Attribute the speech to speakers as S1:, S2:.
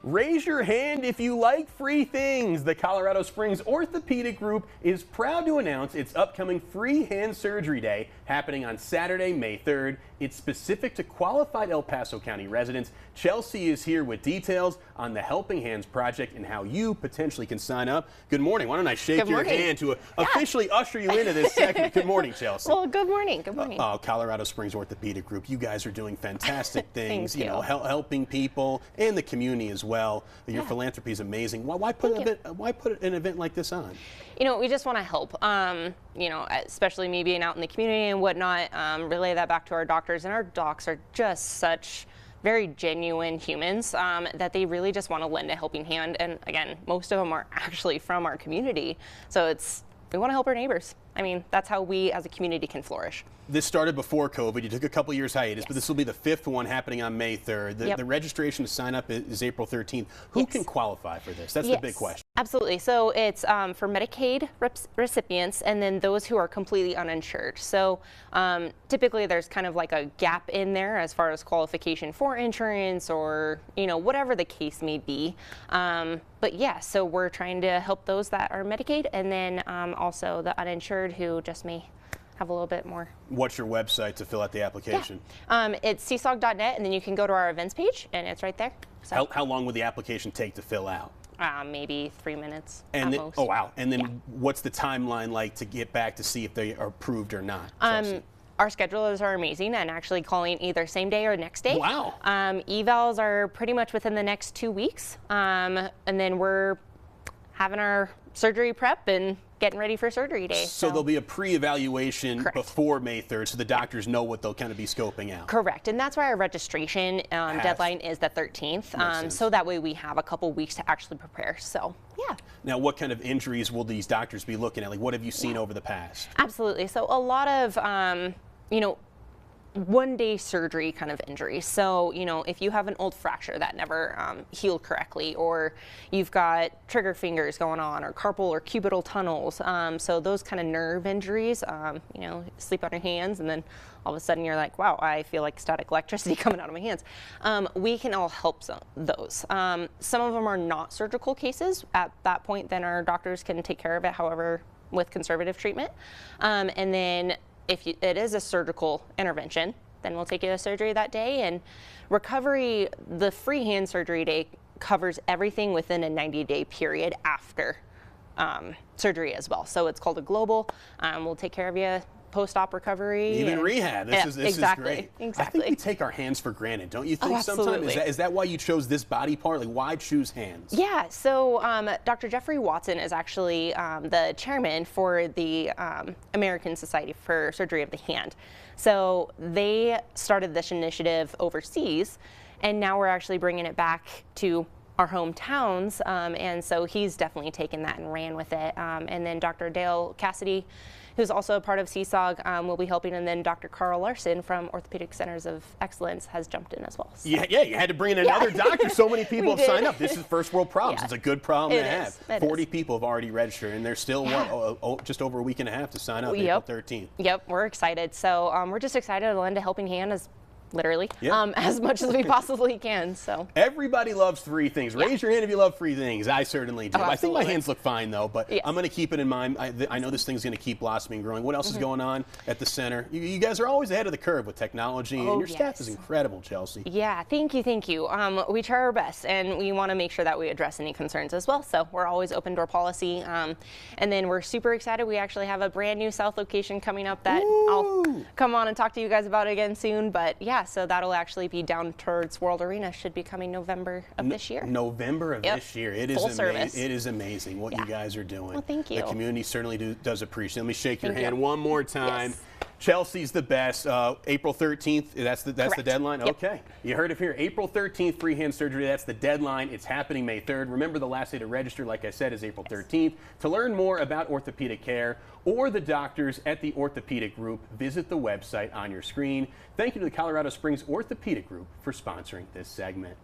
S1: Raise your hand if you like free things. The Colorado Springs Orthopaedic Group is proud to announce its upcoming Free Hand Surgery Day happening on Saturday, May 3rd. It's specific to qualified El Paso County residents. Chelsea is here with details on the Helping Hands project and how you potentially can sign up. Good morning. Why don't I shake your hand to officially usher you into this segment. Good morning, Chelsea.
S2: Well, good morning. Good morning.
S1: Colorado Springs Orthopaedic Group, you guys are doing fantastic things,
S2: Thank you.
S1: Helping people and the community as well. Your philanthropy is amazing. Why put an event like this on?
S2: You know, we just want to help, especially me being out in the community and whatnot, relay that back to our doctors. And our docs are just such very genuine humans that they really just want to lend a helping hand. And again, most of them are actually from our community. So we want to help our neighbors. I mean, that's how we as a community can flourish.
S1: This started before COVID. You took a couple years hiatus, but this will be the 5th one happening on May 3rd. The registration to sign up is April 13th. Who can qualify for this? That's the big question.
S2: Absolutely. So it's for Medicaid recipients and then those who are completely uninsured. So typically there's kind of like a gap in there as far as qualification for insurance or, whatever the case may be. But yeah, so we're trying to help those that are Medicaid and then also the uninsured who just may have a little bit more.
S1: What's your website to fill out the application?
S2: It's csog.net, and then you can go to our events page, and it's right there. So.
S1: How long would the application take to fill out?
S2: Maybe 3 minutes
S1: and
S2: at
S1: then,
S2: most.
S1: Oh, wow. And then what's the timeline like to get back to see if they are approved or not?
S2: Our schedulers are amazing and actually calling either same day or next day.
S1: Wow.
S2: Evals are pretty much within the next 2 weeks. And then we're having our surgery prep and getting ready for surgery day.
S1: So there'll be a pre-evaluation before May 3rd, so the doctors know what they'll kind of be scoping out.
S2: Correct, and that's why our registration deadline is the 13th, so that way we have a couple weeks to actually prepare, so yeah.
S1: Now, what kind of injuries will these doctors be looking at? Like, what have you seen over the past?
S2: Absolutely, so a lot of, one-day surgery kind of injuries. So, if you have an old fracture that never healed correctly, or you've got trigger fingers going on, or carpal or cubital tunnels, so those kind of nerve injuries, sleep on your hands, and then all of a sudden you're like, wow, I feel like static electricity coming out of my hands. We can all help those. Some of them are not surgical cases. At that point, then our doctors can take care of it, however, with conservative treatment. And then if it is a surgical intervention, then we'll take you to surgery that day. And recovery, the free hand surgery day covers everything within a 90-day period after surgery as well. So it's called a global. We'll take care of you post-op recovery.
S1: Even rehab. This is great.
S2: Exactly.
S1: I think we take our hands for granted, don't you think sometimes? Is that why you chose this body part? Like, why choose hands?
S2: Yeah, so Dr. Jeffrey Watson is actually the chairman for the American Society for Surgery of the Hand. So they started this initiative overseas, and now we're actually bringing it back to our hometowns, and so he's definitely taken that and ran with it. And then Dr. Dale Cassidy, who's also a part of CSOG, will be helping, and then Dr. Carl Larson from Orthopedic Centers of Excellence has jumped in as well. So.
S1: Yeah, you had to bring in another doctor. So many people have signed up. This is first world problems. It's a good problem to have. 40 people have already registered, and there's still just over a week and a half to sign up, April 13th.
S2: Yep, we're excited. So we're just excited to lend a helping hand as much as we possibly can. So
S1: everybody loves free things. Raise your hand if you love free things. I certainly do. I think my hands look fine though, but I'm going to keep it in mind. I know this thing's going to keep blossoming and growing. What else is going on at the center? You guys are always ahead of the curve with technology, and your staff is incredible, Chelsea.
S2: Yeah, thank you. We try our best, and we want to make sure that we address any concerns as well. So we're always open door policy, and then we're super excited. We actually have a brand new South location coming up that I'll come on and talk to you guys about again soon. But yeah. So that'll actually be down towards World Arena. Should be coming November of this year.
S1: November of this year. It is
S2: service.
S1: It is amazing what you guys are doing.
S2: Well, thank you.
S1: The community certainly does appreciate it. Let me shake your hand one more time.
S2: Yes.
S1: Chelsea's the best. April 13th, that's the deadline?
S2: Yep.
S1: Okay. You heard it here. April 13th, free hand surgery. That's the deadline. It's happening May 3rd. Remember, the last day to register, like I said, is April 13th. To learn more about orthopedic care or the doctors at the Orthopaedic Group, visit the website on your screen. Thank you to the Colorado Springs Orthopaedic Group for sponsoring this segment.